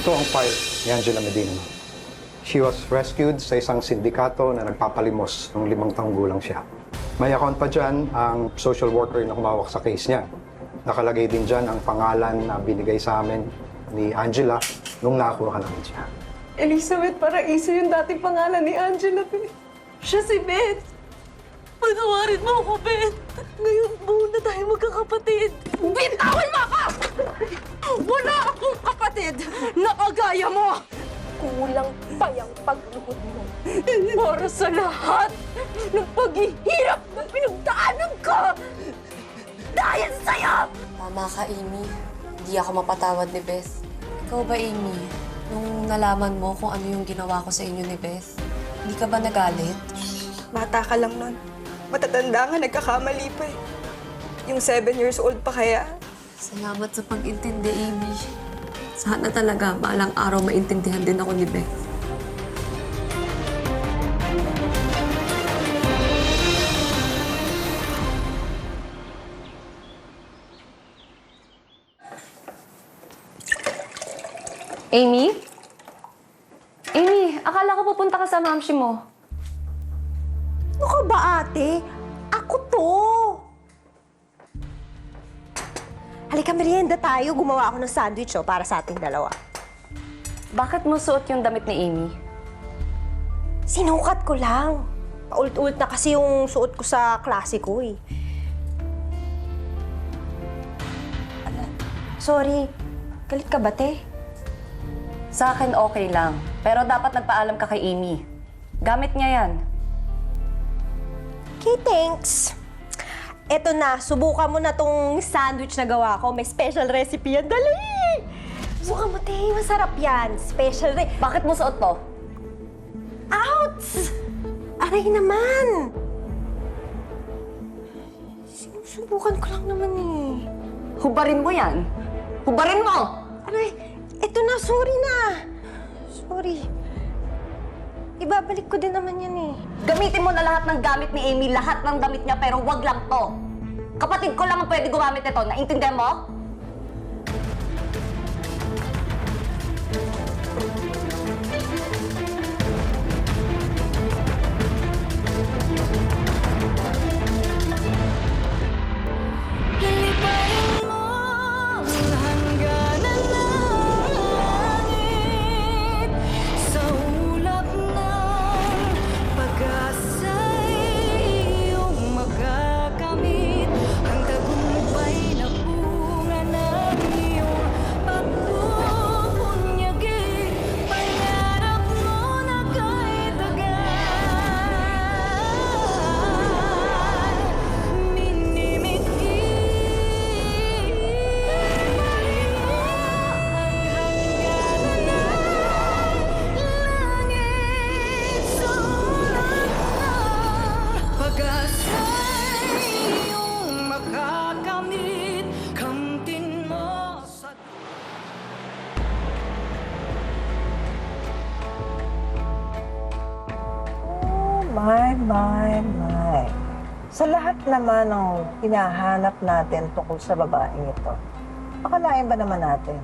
Ito ang file ni Angela Medina. She was rescued sa isang sindikato na nagpapalimos nung 5 taong gulang siya. May account pa dyan ang social worker na humawak sa case niya. Nakalagay din dyan ang pangalan na binigay sa amin ni Angela nung nakakuha namin siya. Elizabeth Paraiso yung dating pangalan ni Angela, Beth. Siya si Beth. Patawarin mo ako, Beth. Ngayon buo na tayo magkakapatid. Bitawan mo ako! Wala akong kapatid na kagaya mo! Kulang pa yung pagluhod mo para sa lahat ng paghihirap na pinagdaanan ko! Dahil sa'yo! Tama ka, Amy. Hindi ako mapatawad ni Beth. Ikaw ba, Amy? Nung nalaman mo kung ano yung ginawa ko sa inyo ni Beth, hindi ka ba nagalit? Bata ka lang nun. Matatanda nga, nagkakamali pa eh. Yung 7 years old pa kaya. Salamat sa pag-intindi, Amy. Sana talaga balang araw maintindihan din ako ni Beth. Amy? Amy, akala ko pupunta ka sa mamshi mo. Ano ka ba, ate? Ako to! Halika, merienda tayo. Gumawa ako ng sandwich para sa ating dalawa. Bakit mo suot yung damit ni Amy? Sinukat ko lang. Paulit-ulit na kasi yung suot ko sa klase ko eh. Sorry, galit ka ba, te? Sa akin okay lang. Pero dapat nagpaalam ka kay Amy. Gamit niya yan. Okay, thanks. Eto na, subukan mo na tong sandwich na gawa ko. May special recipe yan. Dali! Subukan mo, te. Masarap yan. Special Bakit mo suot to? Ouch! Aray naman! Sinusubukan ko lang naman eh. Hubarin mo yan. Hubarin mo! Aray, eto na. Sorry na. Sorry. Ibabalik ko din naman yan eh. Gamitin mo na lahat ng gamit ni Amy, lahat ng damit niya, pero wag lang to. Kapatid ko lang ang pwede gumamit nito. Naintindihan mo? My. Sa lahat naman ng hinahanap natin tungkol sa babaeng ito, akalain ba naman natin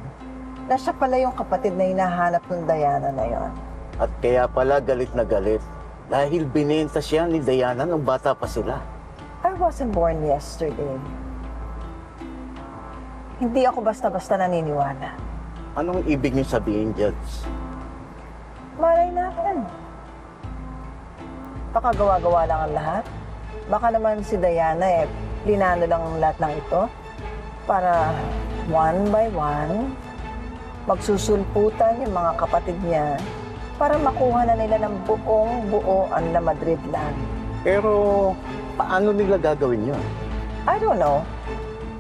na siya pala yung kapatid na hinahanap ng Diana na yon? At kaya pala galit na galit dahil binenta siya ni Diana nung bata pa sila. I wasn't born yesterday. Hindi ako basta-basta naniniwala. Anong ibig niyo sabihin, Judge? Malay natin. Baka gawa-gawa lang ang lahat. Baka naman si Diana plinano lang ang lahat ng ito para one by one magsusulputan yung mga kapatid niya para makuha na nila ng buong-buo ang La Madrid land. Pero paano nila gagawin yun? I don't know.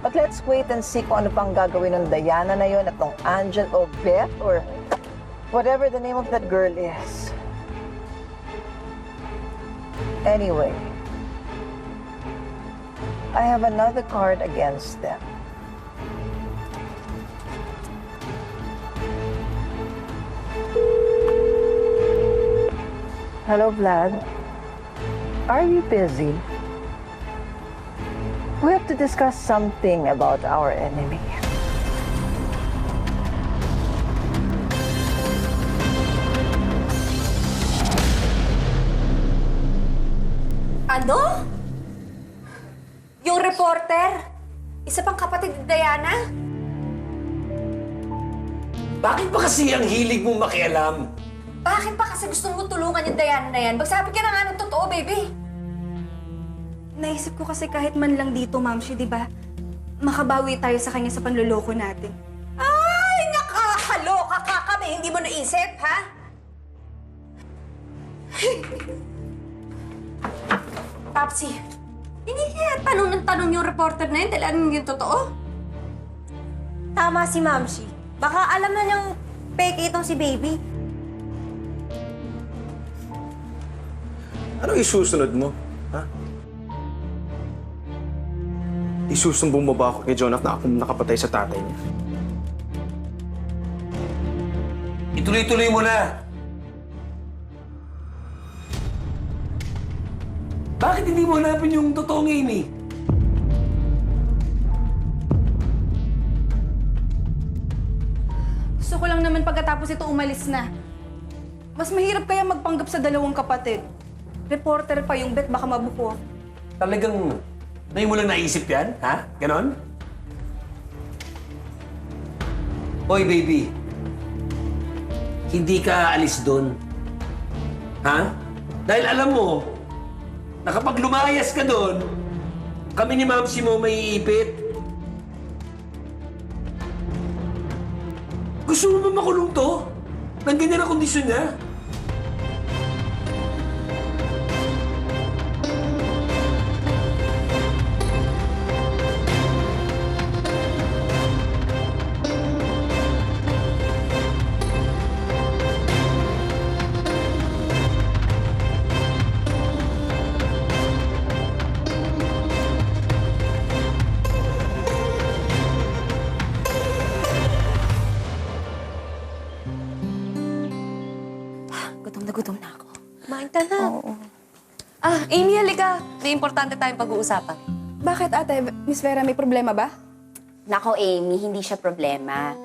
But let's wait and see kung ano pang gagawin ng Diana na yun at ng Angel o Beth or whatever the name of that girl is. Anyway, I have another card against them. Hello, Vlad. Are you busy? We have to discuss something about our enemy. Bakit ba kasi ang hilig mong makialam? Bakit pa kasi gusto mo tulungan yung Diana na yan? Magsabi ka na nga ng totoo, baby. Naisip ko kasi kahit man lang dito, Mamshi, di ba? Makabawi tayo sa kanya sa panluloko natin. Ay, nakakaloka ka kami. Hindi mo naisip, ha? Papsi, hindi kaya tanong ng tanong yung reporter na yun dahil ano yung totoo? Tama si Mamshi. Baka alam na niyang peke itong si Baby. Ano isusunod mo? Ha? Isusumbong mo ba ako kay Jonah na akong nakapatay sa tatay niya? Ituloy-tuloy mo na. Bakit hindi mo hanapin yung totoong Amy? Gusto ko lang naman pagkatapos ito umalis na. Mas mahirap kaya magpanggap sa dalawang kapatid. Reporter pa yung bet, baka mabuko. Talagang ngayon mo lang naisip yan? Ha? Ganon? Hoy, baby. Hindi ka alis doon. Ha? Dahil alam mo, na kapag lumayas ka doon, kami ni Mamsi mo may iipit. Gusto mo ba makulong to? Nang ganyan ang kondisyon niya? Gutom na ako. Kumain ka na. Oo. Ah, Amy, halika. May importante tayong pag-uusapan. Bakit, ate? Miss Vera, may problema ba? Nako, Amy, hindi siya problema.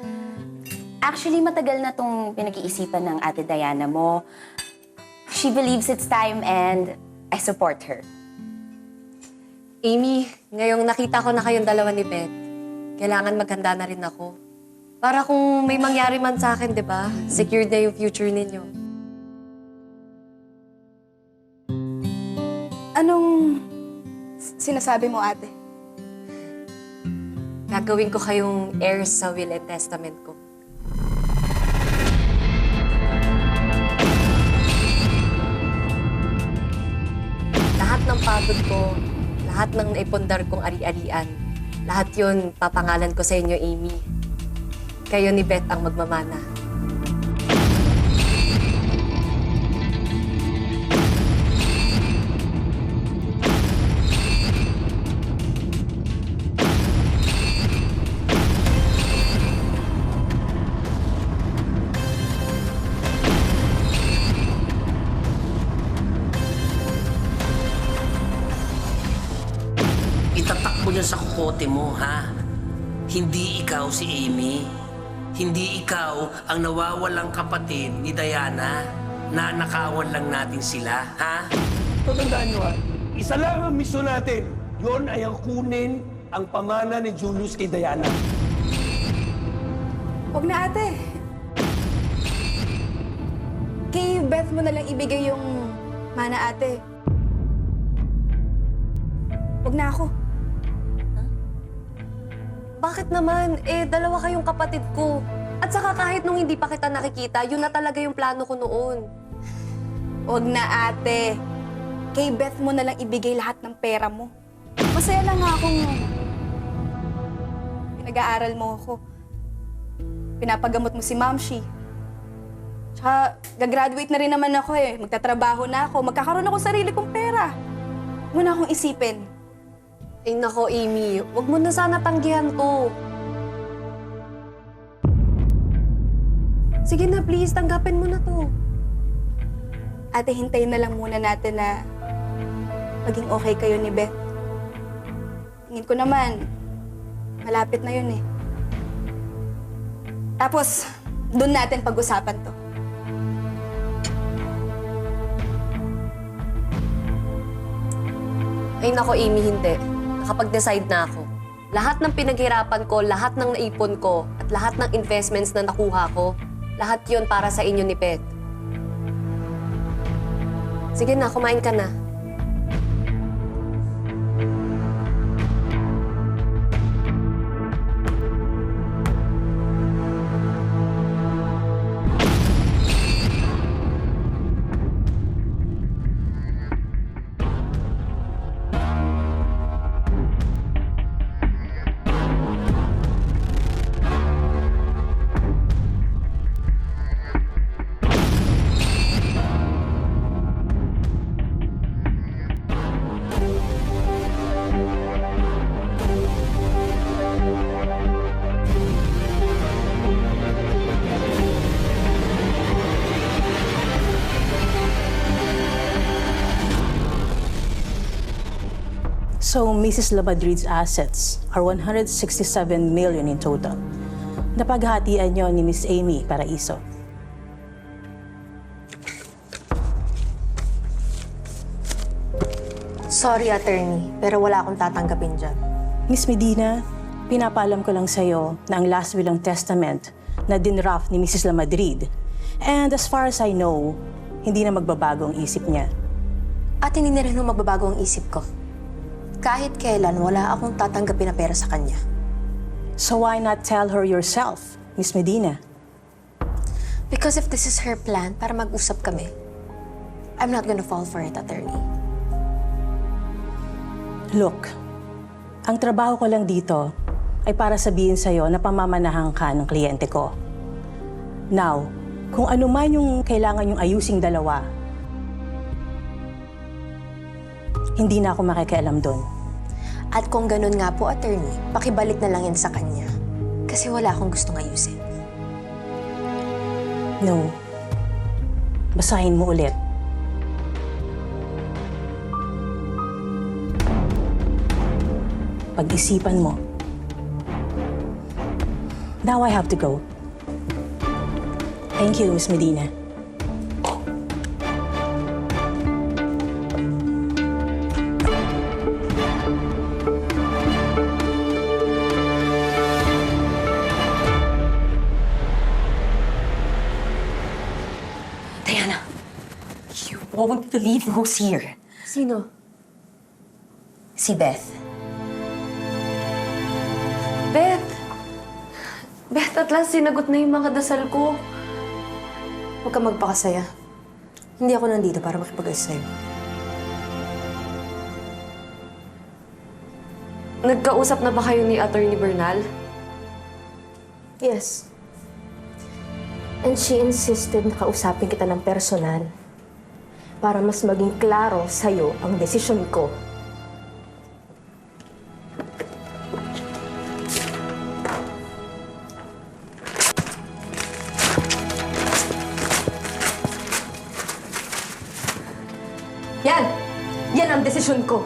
Actually, matagal na tong pinag-iisipan ng ate Diana mo. She believes it's time and I support her. Amy, ngayong nakita ko na kayong dalawa ni Beth, kailangan maghanda na rin ako. Para kung may mangyari man sa akin, di ba? Secured na yung future ninyo. Anong sinasabi mo, ate? Gagawin ko kayong heirs sa will and testament ko. Lahat ng pagod ko, lahat ng naipundar kong ari-arian, lahat yun papangalan ko sa inyo, Amy. Kayo ni Beth ang magmamana. Itatak mo yan sa kukote mo, ha? Hindi ikaw si Amy. Hindi ikaw ang nawawalang kapatid ni Diana. Nanakawan lang natin sila, ha? Tatandaan nyo, ha? Isa lang ang misyon natin. Yon ay ang kunin ang pamana ni Julius kay Diana. Huwag na, ate. Kay Beth mo na lang ibigay yung mana, ate. Huwag na ako. Bakit naman? Eh, dalawa kayong kapatid ko. At saka kahit nung hindi pa kita nakikita, yun na talaga yung plano ko noon. Huwag na, ate. Kay Beth mo na lang ibigay lahat ng pera mo. Masaya lang nga akong pinag-aaral mo ako. Pinapagamot mo si Mamshi. Tsaka, gagraduate na rin naman ako eh. Magtatrabaho na ako. Magkakaroon ako sarili kong pera. Huwag mo na akong isipin. Ay nako, Amy. Huwag mo na sana tanggihan to. Sige na, please. Tanggapin mo na to. Ate, hintayin na lang muna natin na maging okay kayo ni Beth. Tingin ko naman, malapit na yun eh. Tapos, doon natin pag-usapan to. Ay nako, Amy, hindi. Nakapag-decide na ako. Lahat ng pinaghirapan ko, lahat ng naipon ko, at lahat ng investments na nakuha ko, lahat yon para sa inyo ni Beth. Sige na, kumain ka na. So, Mrs. Labadrid's assets are 167 million in total. Napaghatian niyo ni Miss Amy Paraiso. Sorry, attorney, pero wala akong tatanggapin dyan. Miss Medina, pinapaalam ko lang sa'yo na ang last will and testament na dinraft ni Mrs. Lamadrid. And as far as I know, hindi na magbabago ang isip niya. At hindi na rin magbabago ang isip ko. Kahit kailan, wala akong tatanggapin na pera sa kanya. So why not tell her yourself, Miss Medina? Because if this is her plan para mag-usap kami, I'm not gonna fall for it, attorney. Look, ang trabaho ko lang dito ay para sabihin sa'yo na pamamanahan ka ng kliyente ko. Now, kung ano man yung kailangan yung ayusing dalawa, hindi na ako makikialam doon. At kung ganun nga po, attorney, pakibalik na lang yan sa kanya. Kasi wala akong gustong ayusin. No. Basahin mo ulit. Pag-isipan mo. Now I have to go. Thank you, Miss Medina. Diana, you won't believe who's here. Sino? Si Beth. Beth! Beth, at last sinagot na yung mga dasal ko. Huwag ka magpakasaya. Hindi ako nandito para makipag-ayos sa'yo. Nagkausap na ba kayo ni Attorney Bernal? Yes. And she insisted na kausapin kita ng personal para mas maging klaro sa'yo ang desisyon ko. Yan! Yan ang desisyon ko!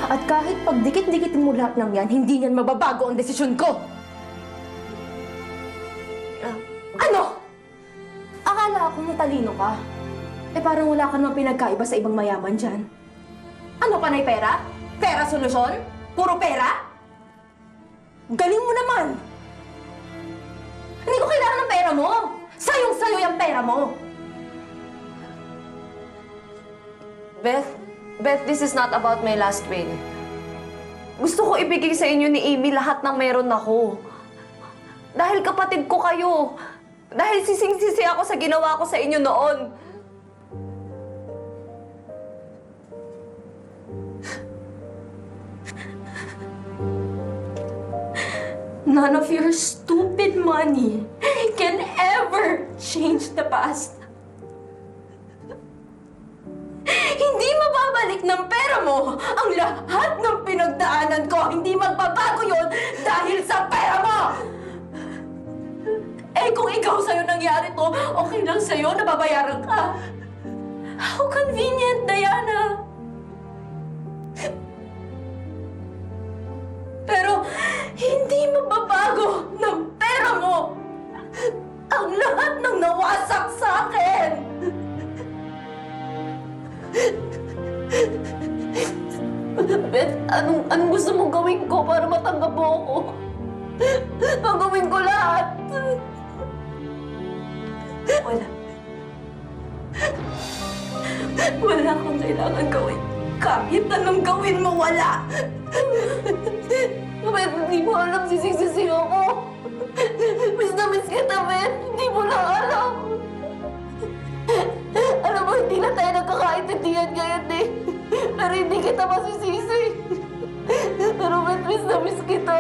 At kahit pagdikit-dikitin mo lahat ng yan, hindi yan mababago ang desisyon ko! Ano? Akala ko matalino ka. Eh parang wala ka namang pinagkaiba sa ibang mayaman dyan. Ano, panay pera? Pera solusyon? Puro pera? Galing mo naman! Hindi ko kailangan ng pera mo! Sayong-sayo yung pera mo! Beth, this is not about my last will. Gusto ko ibigay sa inyo ni Amy lahat ng meron ako. Dahil kapatid ko kayo. Dahil sising-sisi ako sa ginawa ko sa inyo noon. None of your stupid money can ever change the past. Hindi mababalik ng pera mo ang lahat ng pinagdaanan ko. Hindi magbabago yon dahil sa pera mo! Eh kung ikaw sa'yo nangyari to, okay lang sa'yo, nababayaran ka. How convenient, Diana! Pero hindi mababago ng pera mo ang lahat ng nawasak sa akin! Anong gusto mong gawin ko para matanggap mo ako? Gagawin ko lahat. Wala akong kailangan gawin. Kahit anong gawin mo, wala. Bet, hindi mo alam sisig-sisig ako. Miss na miss kita, Bet. Hindi mo lang alam. Alam mo, hindi na tayo nagkakaintindihan ngayon eh. Pero hindi kita masisisi. Pero Bet, miss na miss kita.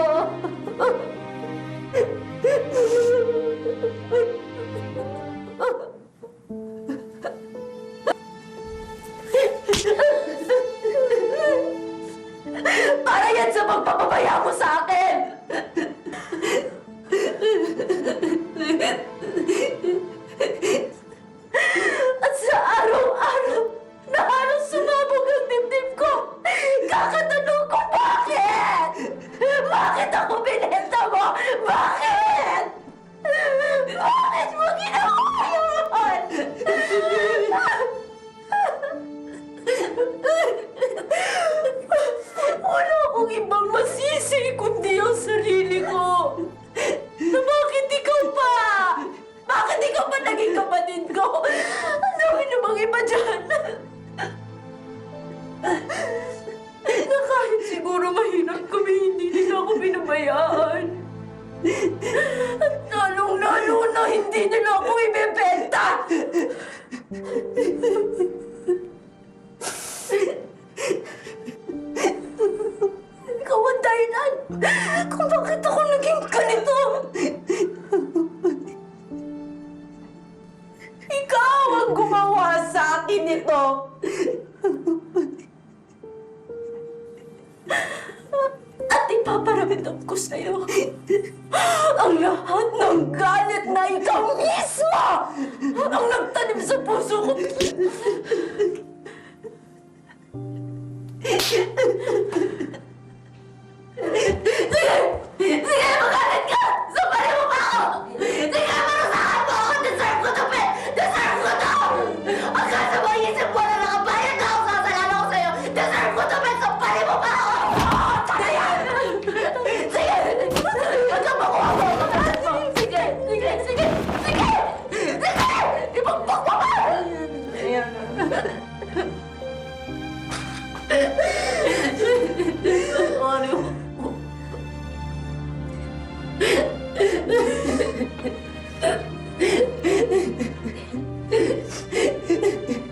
Para yan sa pagpapabaya mo sa akin! At sa araw-araw na halos sumabog ang dibdib ko, kakatanong ko bakit? Bakit ako binenta mo? Bakit? Bakit mo ginawa yun? Wala akong ibang masisi kundi ang sarili ko. Na bakit ikaw pa? Bakit ikaw pa naging kapatid ko? Ang dami namang iba dyan. Na kahit siguro mahirap kami, hindi nila ako binabayaan. At lalong-lalo na hindi nila ako ibebenta. Ikaw ang dahilan kung bakit ako naging ganito. Ikaw ang gumawa sa akin nito. At ipaparamdam ko sa'yo ang lahat ng galit na ikaw mismo ang nagtanim sa puso ko. Sige, magalit ka! Sampalin mo pa ako! Sige, marusahan mo ako! Deserve ko to, Pe! Deserve ko to! Hanggang sa maisip mo na nakabayad na ako, sasalanan ko sa'yo! Deserve ko to, Pe! Sampalin mo pa ako! Tsaka yan! Sige! Hanggang makuha mo ako! Sige! Sige! Sige! Sige! Sige! Ipagbak mo pa! Sorry.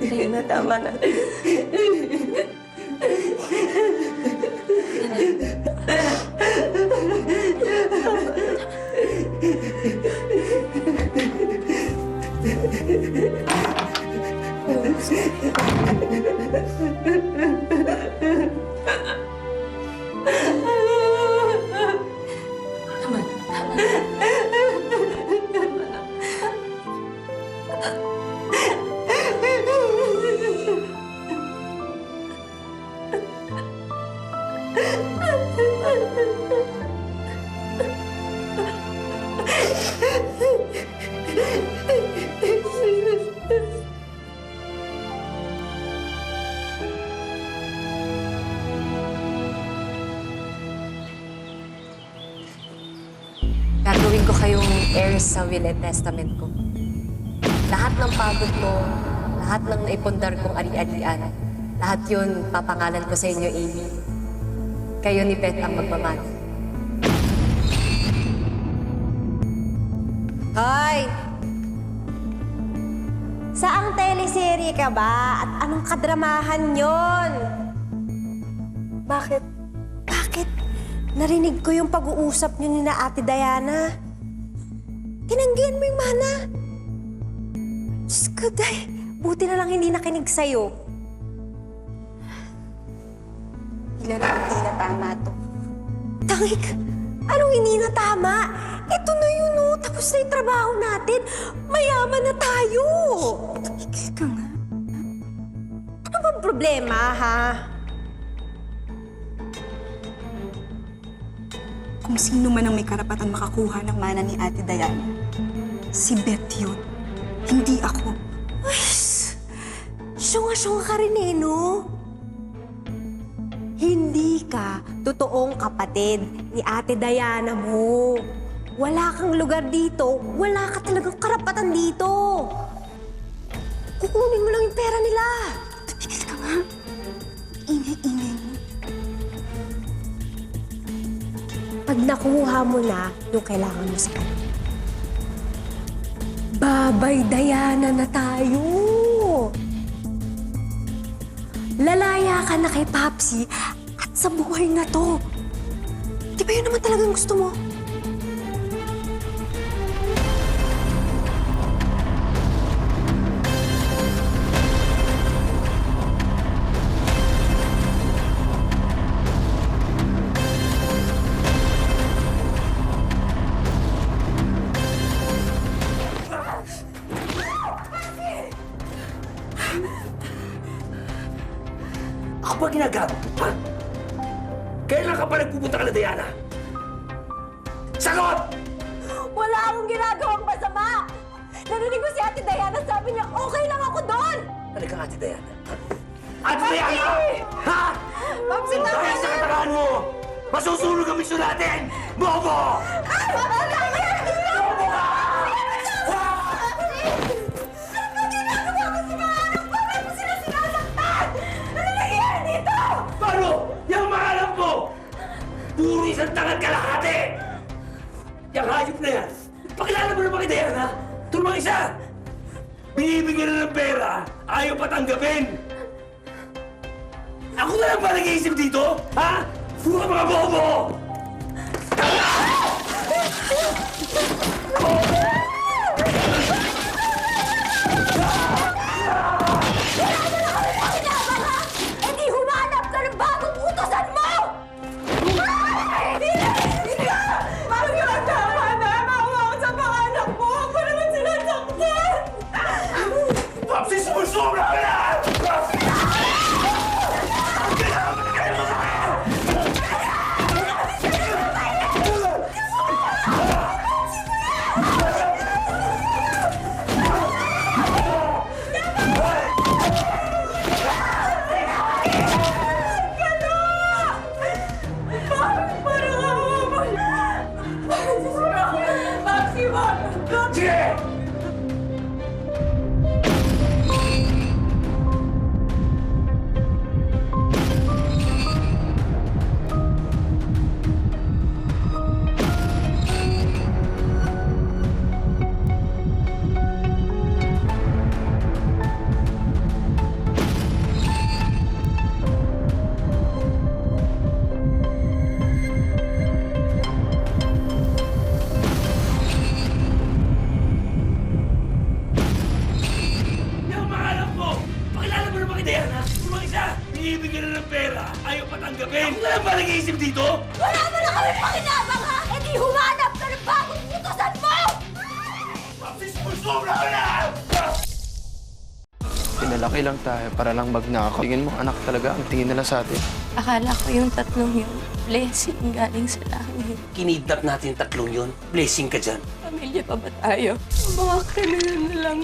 Ayun na, tama na. Gagawin ko kayong heirs sa will and testament ko. Lahat ng pagod mo, lahat ng naipundar kong ari-arian, lahat yun papangalan ko sa inyo, Amy. Kayo ni Beth ang magmamana. Hoy! Saang teleserye ka ba? At anong kadramahan yon? Bakit? Bakit? Narinig ko yung pag-uusap niyo ni na Ate Diana. Tinanggihan mo yung mana. Diyos ko, Day. Buti na lang hindi nakinig sa'yo. Ilan ang hindi na tama to. Tangik! Anong hindi na tama? Ito na yun, oh. Tapos na yung trabaho natin. Mayaman na tayo. Tumigil ka nga. Ano bang problema, ha? Kung sino man ang may karapatan makakuha ng mana ni Ate Diana, si Beth yun. Hindi ako. Ay, syunga-syunga ka rin eh, no? Hindi ka totoong kapatid ni Ate Diana mo. Wala kang lugar dito, wala ka talagang karapatan dito. Kukunin mo lang yung pera nila. Tumigil ka nga. Ingay-ingay mo. Pag nakuha mo na yung kailangan mo sa kanya, babay Diana na tayo. Lalaya ka na kay Papsi at sa buhay na to. Di ba yun naman talagang gusto mo? Ako ba ginagawa? Ha? Kailan ka pa nagpupunta ka na, Diana? Sagot! Wala akong ginagawang masama! Narinig ko si Ate Diana, sabi niya, okay lang ako doon! Halika, Ate Diana. Ate Diana! Ha? Papsi, tama Dahil sa kataraan mo, masusunog ang misyon natin! Bobo! Bobo ka! Paano? Yung mga alam mo! Puro isang tangan kalahati! Yung hayop na yan! Pakilala mo naman kay Diana! Tulungan isa! Binibigyan na ng pera, ayaw pa tanggapin! Ako na lang ba nag-iisip dito? Ha? Puro ka mga bobo! Eh di humanap ka ng bagong utosan mo! Hindi ka! Bakit ka tama na? Maawa ko sa mga anak mo! Ako naman sila saktan! Papsi, sumusobra ka na! Sige! Yung mga alam mo! Pakilala mo naman kay Diana! Tulungan isa! Binibigyan na ng pera, ayaw pa tanggapin! Ako na lang ba nag-iisip dito? Wala mo na kami pakinabang ha! Eh di humanap ka ng bagong utosan mo! Papsi, sumusobra ka na! Pinalaki lang tayo para lang magnakaw. Tingin mo, anak talaga ang tingin nila sa atin. Akala ko yung tatlong yun, blessing galing sa langit. Kinidnap natin yung tatlong yun. Blessing ka dyan. Pamilya pa ba tayo? Mga kriminal na lang.